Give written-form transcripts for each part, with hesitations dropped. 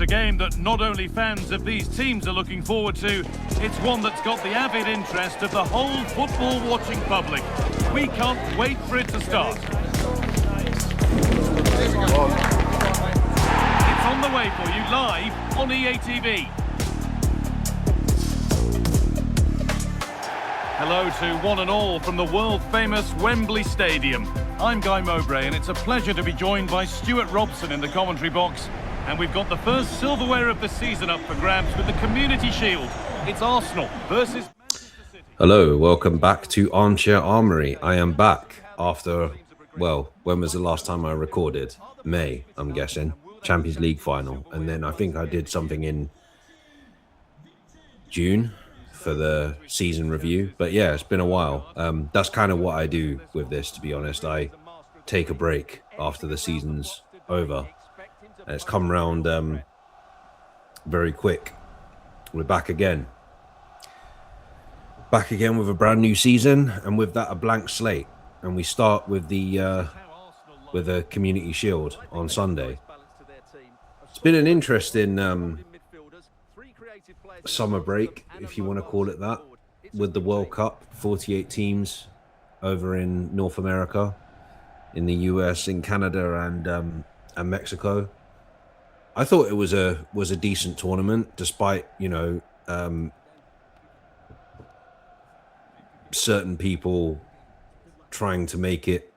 a game that not only fans of these teams are looking forward to, it's one that's got the avid interest of the whole football-watching public. We can't wait for it to start. It's on the way for you live on EA TV. Hello to one and all from the world-famous Wembley Stadium. I'm Guy Mowbray, and it's a pleasure to be joined by Stuart Robson in the commentary box. And we've got the first silverware of the season up for grabs with the Community Shield. It's Arsenal versus Manchester City. Hello, welcome back to Armchair Armory. I am back after, well, when was the last time I recorded? May, I'm guessing. Champions League final. And then I think I did something in June for the season review. But yeah, it's been a while. That's kind of what I do with this, to be honest. I take a break after the season's over. And it's come round very quick. We're back again. Back again with a brand new season, and with that a blank slate. And we start with the Community Shield on Sunday. It's been an interesting summer break, if you want to call it that, with the World Cup. 48 teams over in North America, in the US, in Canada, and Mexico. I thought it was a decent tournament, despite, you know, certain people trying to make it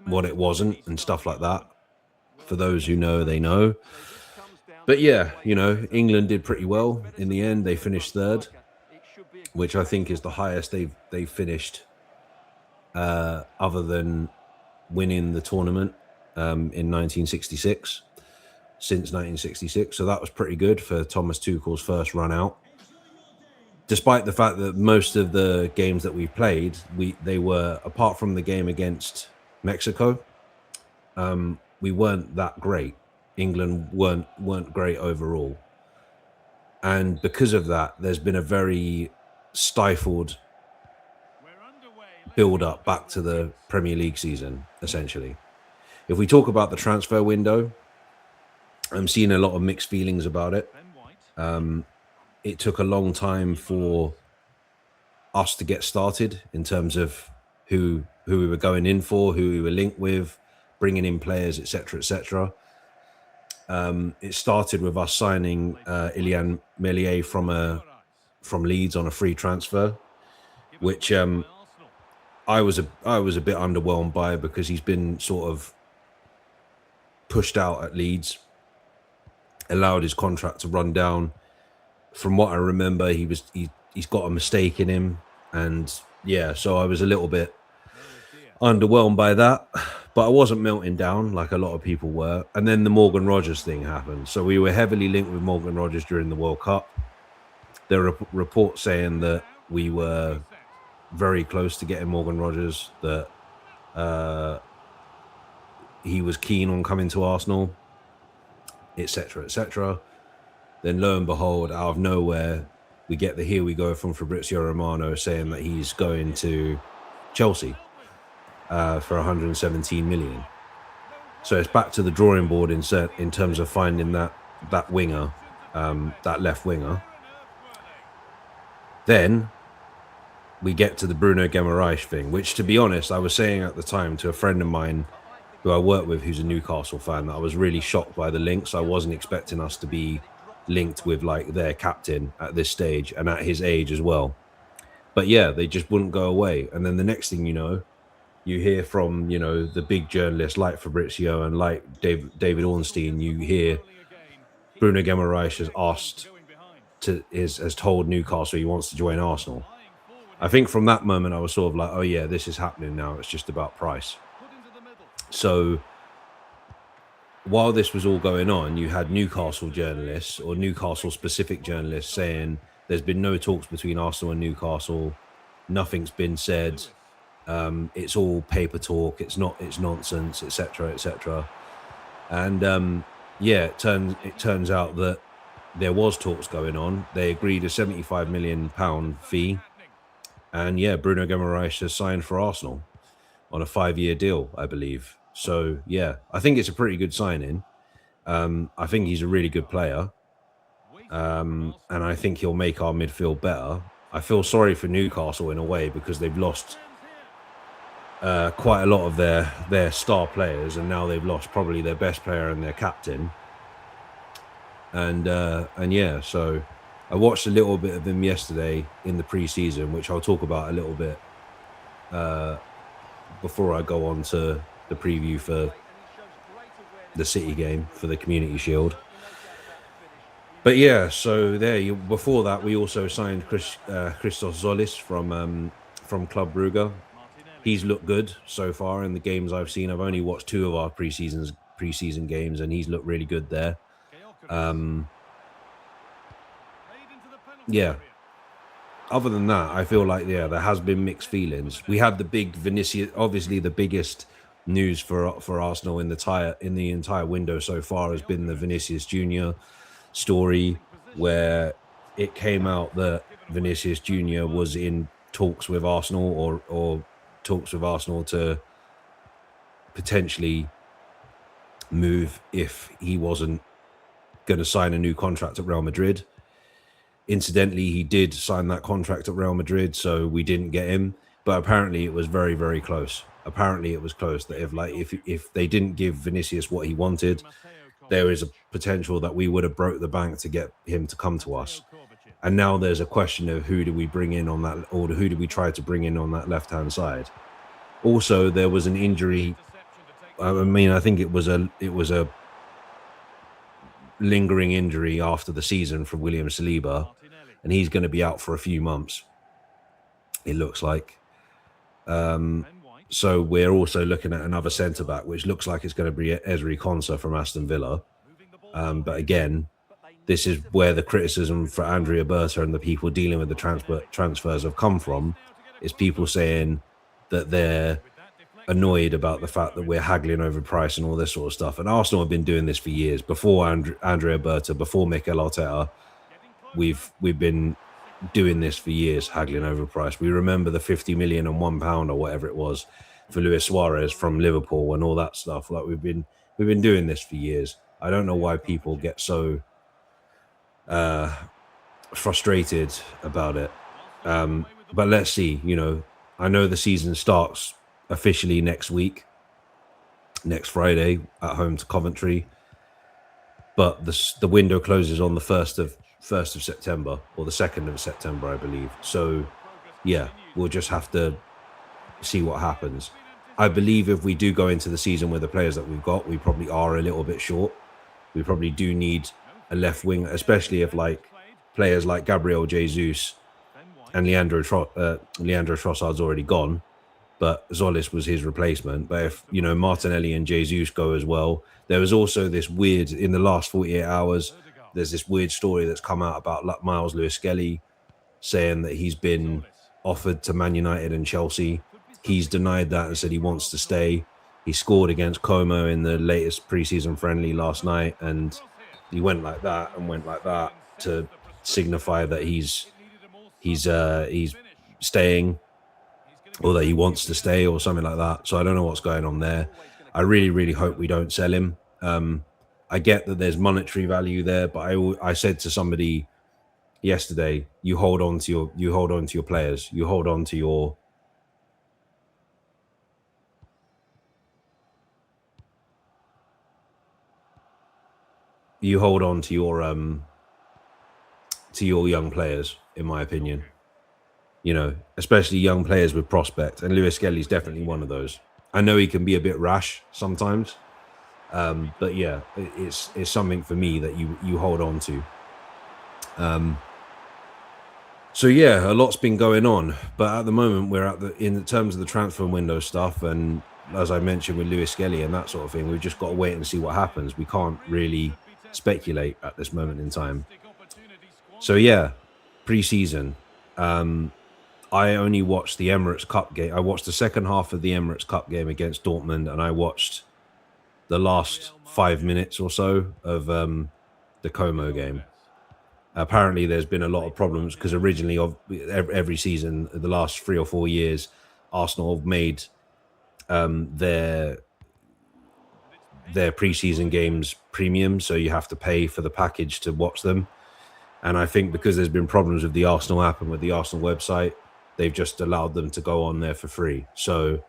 what it wasn't and stuff like that. For those who know, they know. But yeah, you know, England did pretty well in the end. They finished third, which I think is the highest they've finished, other than winning the tournament in 1966, since 1966. So that was pretty good for Thomas Tuchel's first run out. Despite the fact that most of the games that we played, they were, apart from the game against Mexico, we weren't that great. England weren't great overall, and because of that, there's been a very stifled build-up back to the Premier League season. Essentially, if we talk about the transfer window, I'm seeing a lot of mixed feelings about it. It took a long time for us to get started in terms of who we were going in for, who we were linked with, bringing in players, etc., etc. It started with us signing Ilian Meslier from Leeds on a free transfer, which I was a bit underwhelmed by, because he's been sort of pushed out at Leeds, allowed his contract to run down. From what I remember, he's got a mistake in him, and yeah, so I was a little bit underwhelmed by that, but I wasn't melting down like a lot of people were. And then the Morgan Rogers thing happened. So we were heavily linked with Morgan Rogers during the World Cup. There are reports saying that we were very close to getting Morgan Rogers, that he was keen on coming to Arsenal, etc., etc. Then lo and behold, out of nowhere, we get the here we go from Fabrizio Romano saying that he's going to Chelsea for 117 million. So it's back to the drawing board in terms of finding that winger, that left winger. Then we get to the Bruno Guimaraes thing, which, to be honest, I was saying at the time to a friend of mine who I work with, who's a Newcastle fan, that I was really shocked by the links. I wasn't expecting us to be linked with like their captain at this stage and at his age as well. But yeah, they just wouldn't go away. And then the next thing you know, you hear from, you know, the big journalists like Fabrizio and like David Ornstein, you hear Bruno Guimaraes has told Newcastle he wants to join Arsenal. I think from that moment I was sort of like, oh yeah, this is happening now. It's just about price. So while this was all going on, you had Newcastle journalists, or Newcastle-specific journalists, saying there's been no talks between Arsenal and Newcastle. Nothing's been said. It's all paper talk. It's nonsense, etc., etc. And yeah, it turns out that there was talks going on. They agreed a £75 million fee, and yeah, Bruno Guimaraes has signed for Arsenal on a 5-year deal, I believe. So yeah, I think it's a pretty good signing. I think he's a really good player. and I think he'll make our midfield better. I feel sorry for Newcastle in a way because they've lost quite a lot of their star players, and now they've lost probably their best player and their captain. And yeah, so I watched a little bit of him yesterday in the pre-season, which I'll talk about a little bit before I go on to the preview for the City game for the Community Shield. But yeah, so before that, we also signed Christos Zolis from Club Brugge. He's looked good so far in the games I've seen. I've only watched 2 of our preseason games, and he's looked really good there. Yeah. Other than that, I feel like there has been mixed feelings. We had the big Vinicius, obviously the biggest news for Arsenal in the entire window so far has been the Vinicius Junior story, where it came out that Vinicius Junior was in talks with Arsenal or talks with Arsenal to potentially move if he wasn't going to sign a new contract at Real Madrid. Incidentally, he did sign that contract at Real Madrid, so we didn't get him. But apparently, it was very, very close. Apparently, it was close that if they didn't give Vinicius what he wanted, there is a potential that we would have broke the bank to get him to come to us. And now there's a question of who do we bring in on that, or who do we try to bring in on that left-hand side? Also, there was an injury. I mean, I think it was a lingering injury after the season for William Saliba, and he's going to be out for a few months, it looks like. So we're also looking at another centre-back, which looks like it's going to be Ezri Konsa from Aston Villa. But again, this is where the criticism for Andrea Berta and the people dealing with the transfers have come from, is people saying that they're annoyed about the fact that we're haggling over price and all this sort of stuff. And Arsenal have been doing this for years. Before Andrea Berta, before Mikel Arteta, we've been doing this for years, haggling over price. We remember the 50 million and £1 or whatever it was for Luis Suarez from Liverpool and all that stuff. Like we've been doing this for years. I don't know why people get so frustrated about it. But let's see. I know the season starts officially next Friday at home to Coventry, but the window closes on the 1st of September or the 2nd of September, I believe. So yeah, we'll just have to see what happens. I believe if we do go into the season with the players that we've got, we probably are a little bit short. We probably do need a left wing, especially if players like Gabriel Jesus and Leandro Trossard's already gone, but Zolis was his replacement. But if, Martinelli and Jesus go as well, there was also this weird, in the last 48 hours, there's this weird story that's come out about Miles Lewis-Skelly saying that he's been offered to Man United and Chelsea. He's denied that and said he wants to stay. He scored against Como in the latest preseason friendly last night, and he went like that to signify that he's staying, or that he wants to stay, or something like that. So I don't know what's going on there. I really, really hope we don't sell him. I get that there's monetary value there, but I said to somebody yesterday, you hold on to your players, you hold on to your young players, in my opinion. Especially young players with prospect, and Lewis Skelly's definitely one of those. I know he can be a bit rash sometimes, but yeah, it's something for me that you hold on to. So yeah, a lot's been going on, but at the moment we're in terms of the transfer window stuff, and as I mentioned with Lewis Skelly and that sort of thing, we've just got to wait and see what happens. We can't really speculate at this moment in time. So yeah, pre-season. I only watched the Emirates Cup game. I watched the second half of the Emirates Cup game against Dortmund, and I watched the last 5 minutes or so of the Como game. Apparently, there's been a lot of problems because originally, every season, the last 3 or 4 years, Arsenal have made their pre-season games premium, so you have to pay for the package to watch them. And I think because there's been problems with the Arsenal app and with the Arsenal website, they've just allowed them to go on there for free. So,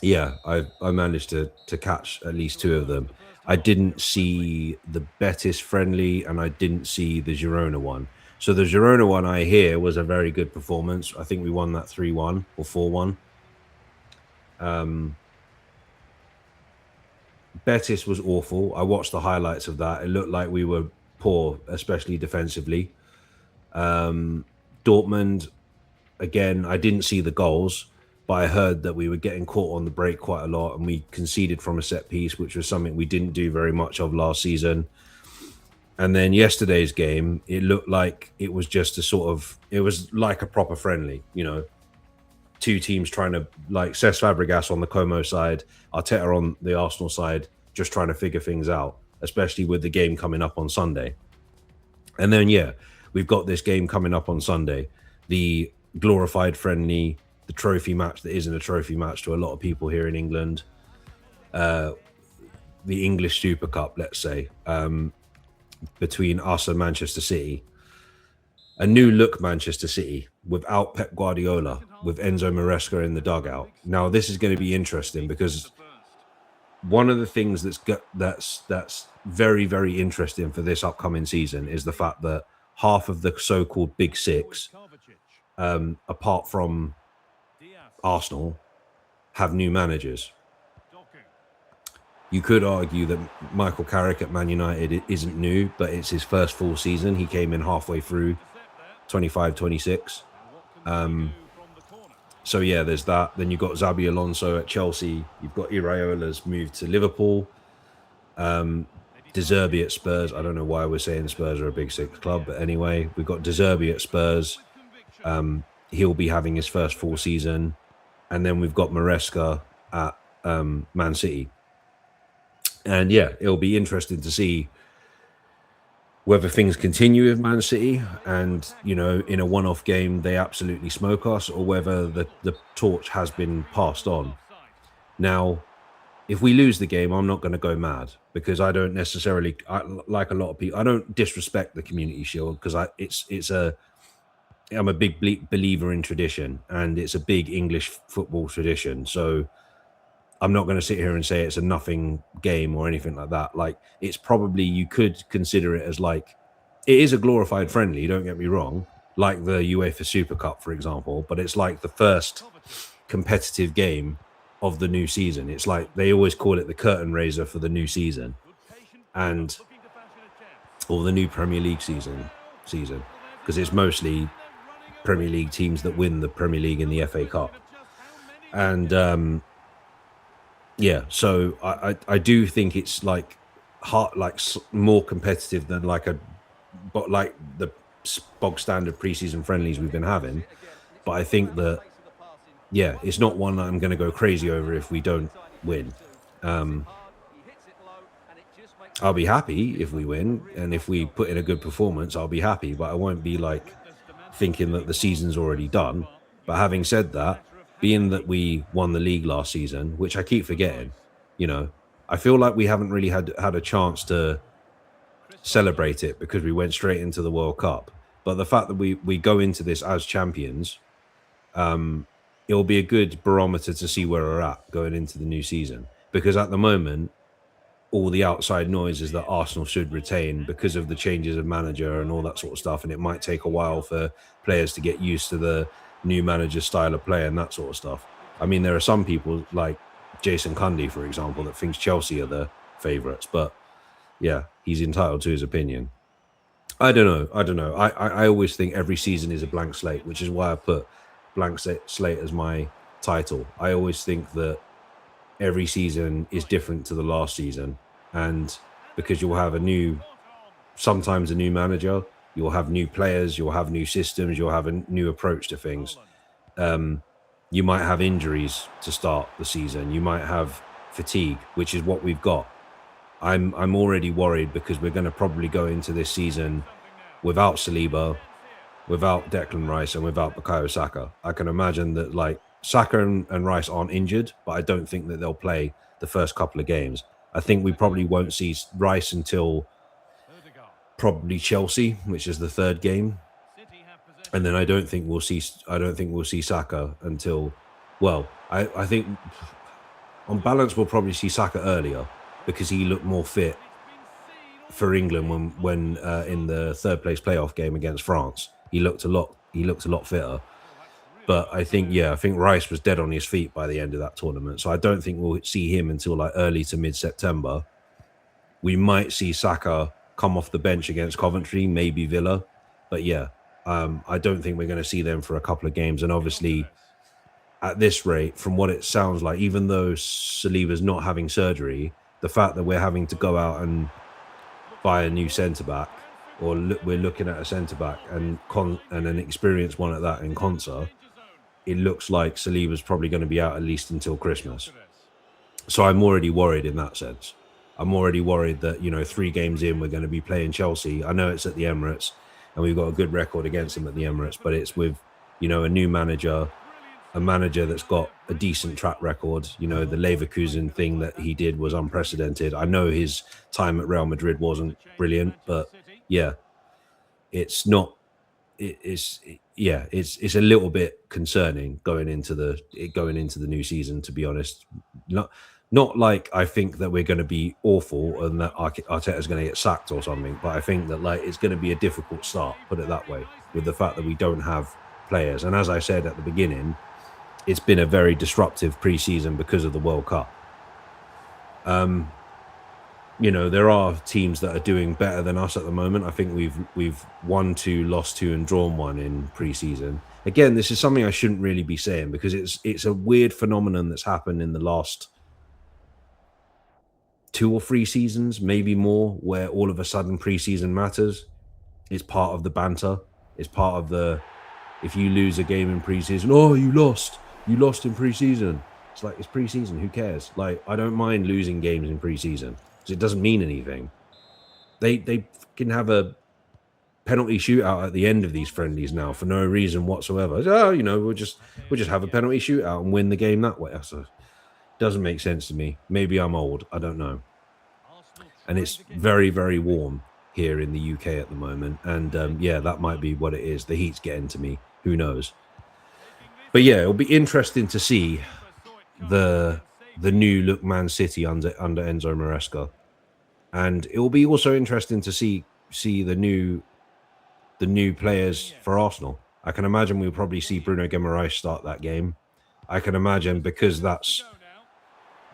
yeah, I managed to catch at least 2 of them. I didn't see the Betis friendly, and I didn't see the Girona one. So the Girona one I hear was a very good performance. I think we won that 3-1 or 4-1. Betis was awful. I watched the highlights of that. It looked like we were poor, especially defensively. Dortmund, again, I didn't see the goals, but I heard that we were getting caught on the break quite a lot, and we conceded from a set piece, which was something we didn't do very much of last season. And then yesterday's game, it looked like it was just it was like a proper friendly, 2 teams trying to, like Cesc Fabregas on the Como side, Arteta on the Arsenal side, just trying to figure things out, especially with the game coming up on Sunday. And then, yeah, we've got this game coming up on Sunday, the glorified friendly, the trophy match that isn't a trophy match to a lot of people here in England, the English Super Cup, let's say, between us and Manchester City. A new look Manchester City without Pep Guardiola, with Enzo Maresca in the dugout. Now, this is going to be interesting because one of the things that's very, very interesting for this upcoming season is the fact that half of the so-called Big Six, apart from Arsenal, have new managers. You could argue that Michael Carrick at Man United isn't new, but it's his first full season. He came in halfway through 25-26. So yeah, there's that. Then you've got Xabi Alonso at Chelsea. You've got Iraola's moved to Liverpool. De Zerbi at Spurs. I don't know why we're saying Spurs are a Big Six club, but anyway, we've got De Zerbi at Spurs. He'll be having his first full season. And then we've got Maresca at Man City. And yeah, it'll be interesting to see whether things continue with Man City and, in a one-off game, they absolutely smoke us, or whether the torch has been passed on. Now, if we lose the game, I'm not going to go mad, because I don't necessarily, like a lot of people, I don't disrespect the Community Shield, because I'm a big believer in tradition, and it's a big English football tradition. So I'm not going to sit here and say it's a nothing game or anything like that. Like, it's probably, you could consider it as like, it is a glorified friendly, don't get me wrong, like the UEFA Super Cup, for example, but it's like the first competitive game of the new season. It's like, they always call it the curtain raiser for the new season, or the new Premier League season, because it's mostly Premier League teams that win the Premier League and the FA Cup. And, yeah, so I do think it's like more competitive than like the bog standard preseason friendlies we've been having. But I think that, yeah, it's not one that I'm going to go crazy over if we don't win. I'll be happy if we win, and if we put in a good performance, I'll be happy. But I won't be like thinking that the season's already done. But having said that, being that we won the league last season, which I keep forgetting, I feel like we haven't really had a chance to celebrate it because we went straight into the World Cup. But the fact that we go into this as champions, it'll be a good barometer to see where we're at going into the new season. Because at the moment, all the outside noise is that Arsenal should retain because of the changes of manager and all that sort of stuff. And it might take a while for players to get used to the new manager's style of play and that sort of stuff. I mean, there are some people like Jason Cundy, for example, that thinks Chelsea are the favourites. But yeah, he's entitled to his opinion. I don't know. I always think every season is a blank slate, which is why I put blank slate as my title. I always think that every season is different to the last season. And because you'll have sometimes a new manager, you'll have new players, you'll have new systems, you'll have a new approach to things. You might have injuries to start the season. You might have fatigue, which is what we've got. I'm already worried because we're going to probably go into this season without Saliba, without Declan Rice, and without Bukayo Saka. I can imagine that like Saka and Rice aren't injured, but I don't think that they'll play the first couple of games. I think we probably won't see Rice until probably Chelsea, which is the third game, and then I don't think we'll see Saka until, well, I think on balance we'll probably see Saka earlier because he looked more fit for England when in the third place playoff game against France. He looked a lot fitter. But I think Rice was dead on his feet by the end of that tournament. So I don't think we'll see him until like early to mid-September. We might see Saka come off the bench against Coventry, maybe Villa. But I don't think we're going to see them for a couple of games. And obviously, at this rate, from what it sounds like, even though Saliba's not having surgery, the fact that we're having to go out and buy a new centre-back, or we're looking at a centre-back and an experienced one at that in Konsa, it looks like Saliba's probably going to be out at least until Christmas. So I'm already worried in that sense. I'm already worried that, 3 games in, we're going to be playing Chelsea. I know it's at the Emirates and we've got a good record against them at the Emirates, but it's with, a new manager, a manager that's got a decent track record. The Leverkusen thing that he did was unprecedented. I know his time at Real Madrid wasn't brilliant, but it's not. It's a little bit concerning going into the new season. To be honest, not like I think that we're going to be awful and that Arteta's going to get sacked or something, but I think that it's going to be a difficult start. Put it that way, with the fact that we don't have players, and as I said at the beginning, it's been a very disruptive pre-season because of the World Cup. There are teams that are doing better than us at the moment. I think we've won 2, lost 2, and drawn 1 in pre-season. Again, this is something I shouldn't really be saying because it's a weird phenomenon that's happened in the last 2 or 3 seasons, maybe more, where all of a sudden pre-season matters. It's part of the banter. It's part of the, if you lose a game in pre-season, oh, you lost in pre-season. It's like, it's pre-season, who cares? I don't mind losing games in pre-season. It doesn't mean anything. They can have a penalty shootout at the end of these friendlies now for no reason whatsoever. We'll just have a penalty shootout and win the game that way. So, doesn't make sense to me. Maybe I'm old. I don't know. And it's very, very warm here in the UK at the moment. And that might be what it is. The heat's getting to me. Who knows? But it'll be interesting to see the new look Man City under Enzo Maresca, and it will be also interesting to see the new players for Arsenal. I can imagine we'll probably see Bruno Guimaraes start that game. I can imagine, because that's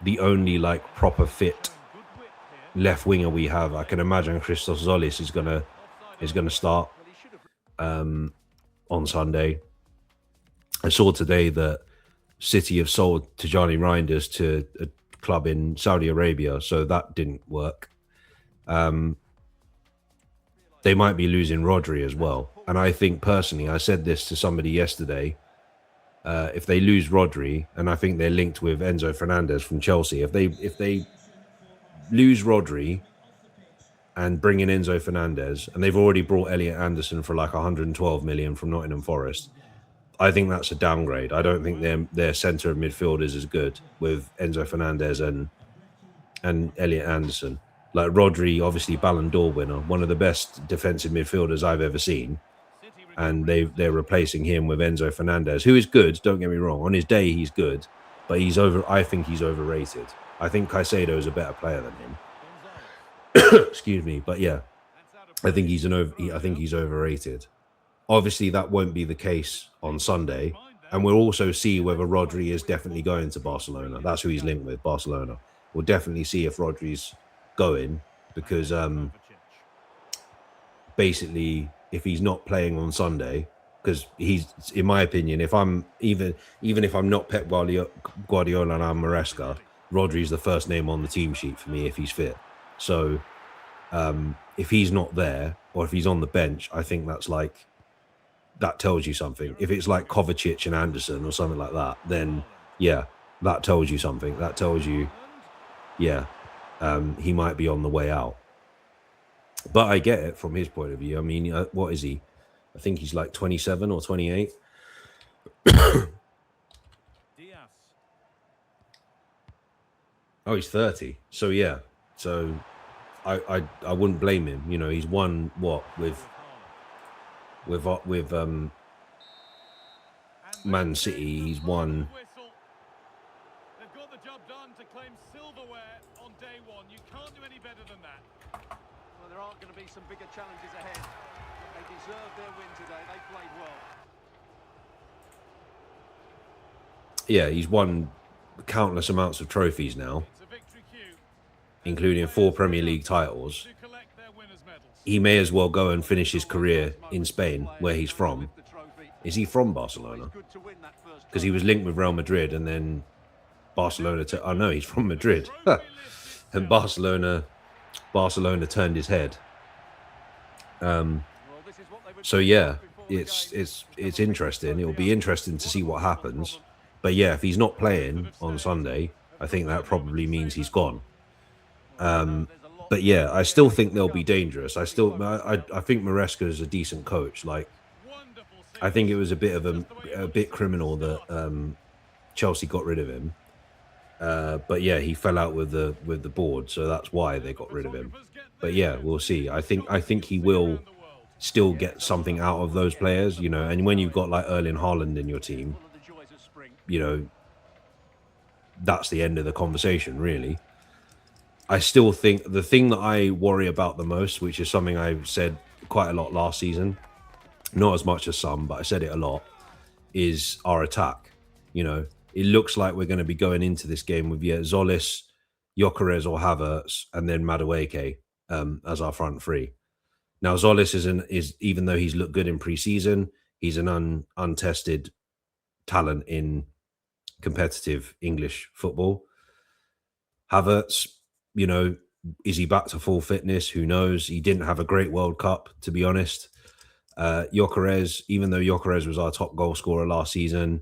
the only proper fit left winger we have. I can imagine Christos Zolis is gonna start on Sunday. I saw today that City have sold Tijani Reinders to a club in Saudi Arabia, so that didn't work. They might be losing Rodri as well. And I think personally, I said this to somebody yesterday, if they lose Rodri, and I think they're linked with Enzo Fernandez from Chelsea, if they lose Rodri and bring in Enzo Fernandez, and they've already brought Elliot Anderson for 112 million from Nottingham Forest, I think that's a downgrade. I don't think their centre of midfield is as good with Enzo Fernandez and Elliot Anderson. Rodri, obviously Ballon d'Or winner, one of the best defensive midfielders I've ever seen, and they're replacing him with Enzo Fernandez, who is good. Don't get me wrong. On his day, he's good, but I think he's overrated. I think Caicedo is a better player than him. Excuse me, but I think he's overrated. Obviously, that won't be the case on Sunday. And we'll also see whether Rodri is definitely going to Barcelona. That's who he's linked with, Barcelona. We'll definitely see if Rodri's going, because basically, if he's not playing on Sunday, because he's, in my opinion, if I'm even if I'm not Pep Guardiola and I'm Maresca, Rodri's the first name on the team sheet for me if he's fit. So if he's not there, or if he's on the bench, I think that tells you something. If it's like Kovacic and Anderson or something like that, then that tells you something. That tells you, he might be on the way out. But I get it from his point of view. I mean, what is he? I think he's 27 or 28. Oh, he's 30. So, So I wouldn't blame him. You know, he's won what with Man City. He's won. They've got the job done to claim silverware on day one. You can't do any better than that. Well, there aren't going to be some bigger challenges ahead. They deserved their win today. They played well. Yeah, he's won countless amounts of trophies now, including 4 Premier League titles. He may as well go and finish his career in Spain, where he's from. Is he from Barcelona? Because he was linked with Real Madrid, and then Barcelona. Oh no, he's from Madrid, and Barcelona turned his head. So yeah, it's interesting. It will be interesting to see what happens. But yeah, if he's not playing on Sunday, I think that probably means he's gone. But yeah, I still think they'll be dangerous. I think Maresca is a decent coach. Like, I think it was a bit criminal that Chelsea got rid of him. But yeah, he fell out with the board, so that's why they got rid of him. But yeah, we'll see. I think he will still get something out of those players, you know. And when you've got like Erling Haaland in your team, you know, that's the end of the conversation, really. I still think the thing that I worry about the most, which is something I've said quite a lot last season, not as much as some, but I said it a lot, is our attack. You know, it looks like we're going to be going into this game with Zolis, Gyökeres or Havertz, and then Madueke as our front three. Now, Zolis is even though he's looked good in pre-season, he's an untested talent in competitive English football. Havertz, you know, is he back to full fitness? Who knows? He didn't have a great World Cup, to be honest. Gyökeres, even though Gyökeres was our top goal scorer last season,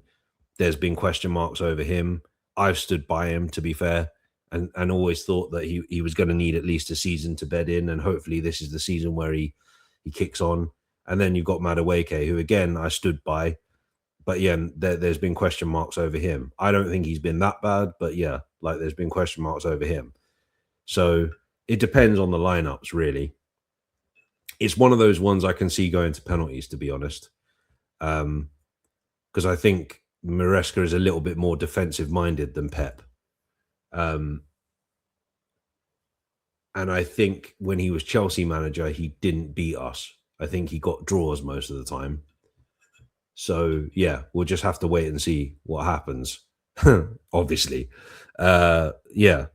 there's been question marks over him. I've stood by him, to be fair, and always thought that he was going to need at least a season to bed in, and hopefully this is the season where he kicks on. And then you've got Madueke, who, again, I stood by. But yeah, there's been question marks over him. I don't think he's been that bad, but yeah, like there's been question marks over him. So it depends on the lineups, really. It's one of those ones I can see going to penalties, to be honest. Because I think Maresca is a little bit more defensive-minded than Pep. And I think when he was Chelsea manager, he didn't beat us. I think he got draws most of the time. So, yeah, we'll just have to wait and see what happens, obviously. Yeah.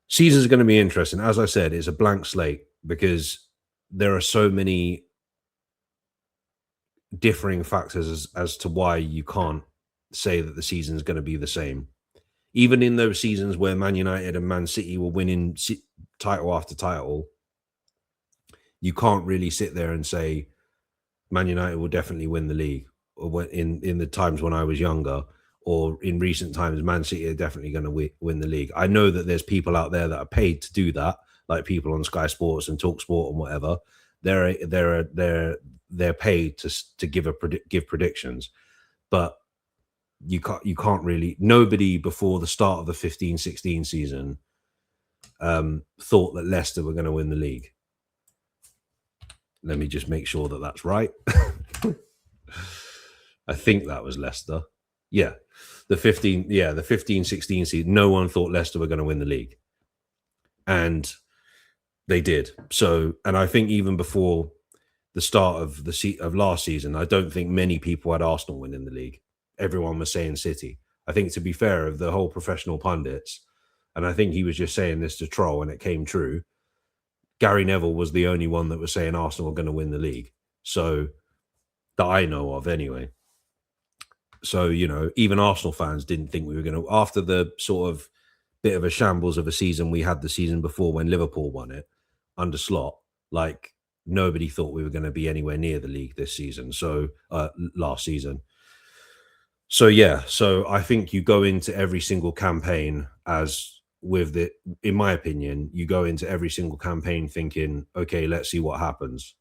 Season's going to be interesting. As I said, it's a blank slate because there are so many differing factors as to why you can't say that the season's going to be the same. Even in those seasons where Man United and Man City were winning title after title, you can't really sit there and say Man United will definitely win the league. Or in the times when I was younger, or in recent times, Man City are definitely going to win the league. I know that there's people out there that are paid to do that, like people on Sky Sports and Talk Sport and whatever. They're paid to give predictions, but you can't really. Nobody before the start of the 15-16 season thought that Leicester were going to win the league. Let me just make sure that that's right. I think that was Leicester. Yeah. The 15-16 season, no one thought Leicester were going to win the league. And they did. So, and I think even before the start of of last season, I don't think many people had Arsenal winning the league. Everyone was saying City. I think, to be fair, of the whole professional pundits, and I think he was just saying this to troll and it came true, Gary Neville was the only one that was saying Arsenal were going to win the league. So, that I know of anyway. So, you know, even Arsenal fans didn't think we were going to, after the sort of bit of a shambles of a season we had the season before when Liverpool won it under Slot, like nobody thought we were going to be anywhere near the league this season. So, last season. So, yeah, so I think you go into every single campaign in my opinion, you go into every single campaign thinking, okay, let's see what happens.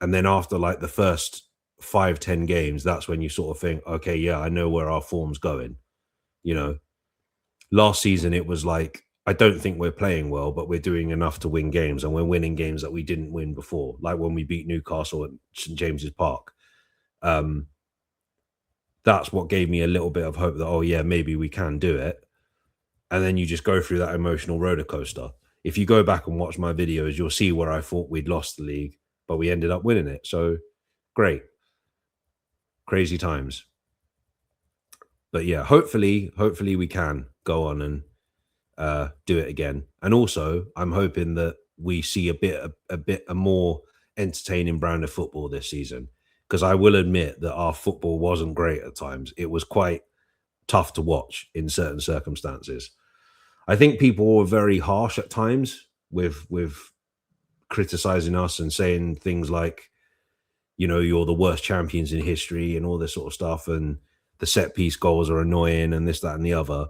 And then after like the first 5-10 games, that's when you sort of think, okay, yeah, I know where our form's going. You know, last season it was like, I don't think we're playing well, but we're doing enough to win games, and we're winning games that we didn't win before, like when we beat Newcastle at St James's Park. Um, that's what gave me a little bit of hope that, oh yeah, maybe we can do it. And then you just go through that emotional roller coaster. If you go back and watch my videos, you'll see where I thought we'd lost the league, but we ended up winning it. So great. Crazy times. But yeah, hopefully we can go on and do it again. And also, I'm hoping that we see a more entertaining brand of football this season. Because I will admit that our football wasn't great at times. It was quite tough to watch in certain circumstances. I think people were very harsh at times with criticizing us and saying things like, you know, you're the worst champions in history and all this sort of stuff, and the set piece goals are annoying and this, that, and the other.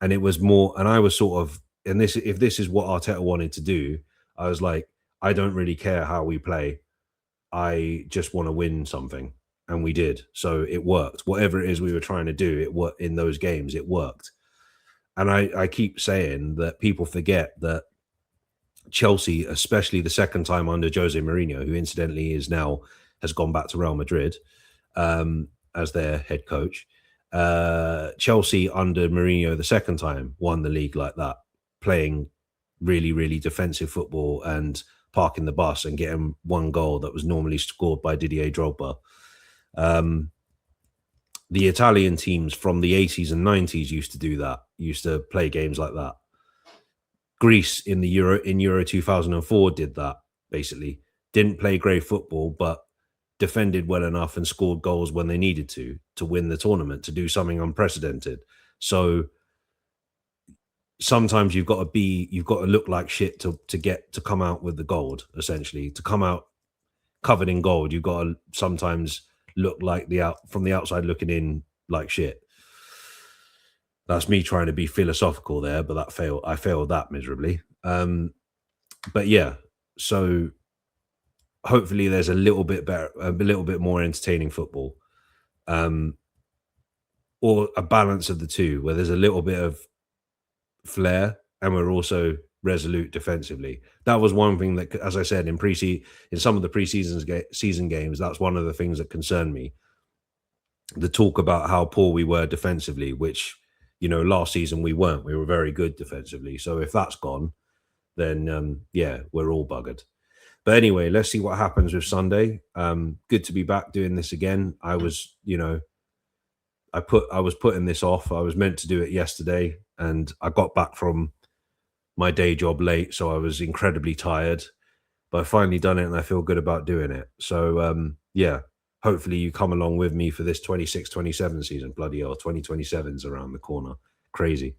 And it was more, and I was sort of, and this, if this is what Arteta wanted to do, I was like, I don't really care how we play. I just want to win something. And we did. So it worked. Whatever it is we were trying to do, it worked in those games. It worked. And I keep saying that people forget that Chelsea, especially the second time under Jose Mourinho, who incidentally has gone back to Real Madrid as their head coach. Chelsea under Mourinho the second time won the league like that, playing really, really defensive football and parking the bus and getting one goal that was normally scored by Didier Drogba. The Italian teams from the 80s and 90s used to do that, used to play games like that. Greece in Euro 2004 did that, basically. Didn't play great football, but defended well enough and scored goals when they needed to win the tournament, to do something unprecedented. So sometimes you've got to look like shit to come out with the gold, essentially. To come out covered in gold, you've got to sometimes look like from the outside looking in like shit. That's me trying to be philosophical there, but I failed that miserably. But yeah, so hopefully there's a little bit more entertaining football, or a balance of the two, where there's a little bit of flair and we're also resolute defensively. That was one thing that, as I said, in some of the season games, that's one of the things that concerned me. The talk about how poor we were defensively, which, you know, last season we weren't. We were very good defensively. So if that's gone, then yeah, we're all buggered. But anyway, let's see what happens with Sunday. Good to be back doing this again. I was putting this off. I was meant to do it yesterday, and I got back from my day job late, so I was incredibly tired. But I finally done it, and I feel good about doing it. So yeah, hopefully you come along with me for this 26-27 season. Bloody hell, 2027's around the corner. Crazy.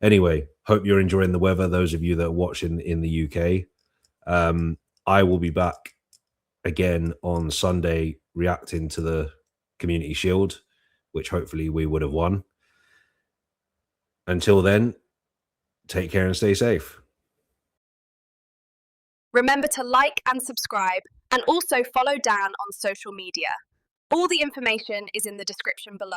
Anyway, hope you're enjoying the weather, those of you that are watching in the UK. I will be back again on Sunday reacting to the Community Shield, which hopefully we would have won. Until then, take care and stay safe. Remember to like and subscribe, and also follow Dan on social media. All the information is in the description below.